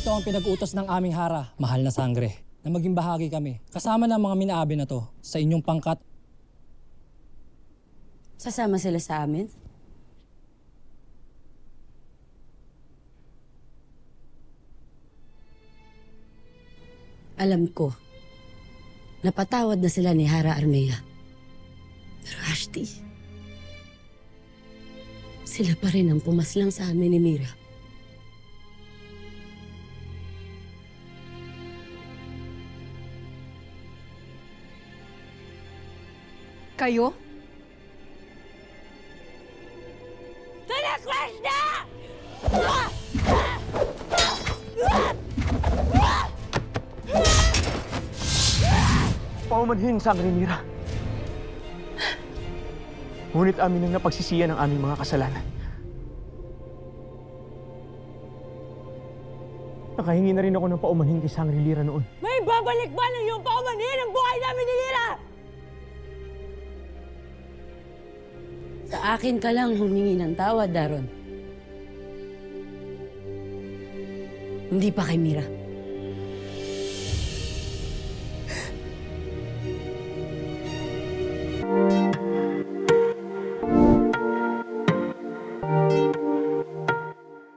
Ito ang pinag-utos ng aming hara, mahal na sangre, na maging bahagi kami, kasama ng mga minaabi na to, sa inyong pangkat. Sasama sila sa amin? Alam ko, napatawad na sila ni Hara Armea. Pero Ashti, sila pa rin ang pumaslang sa amin ni Mira. Kayo? Talaklash na! Paumanhin sa akin ni Mira. Ngunit amin ang napagsisiyan ang aming mga kasalanan. Nakahingi na rin ako ng paumanhin kay Sangre Lyra noon. May babalik ba ng iyong paumanhin ang buhay namin ni Lira? Sa akin ka lang humingi ng tawad, Daron. Hindi pa kay Mira.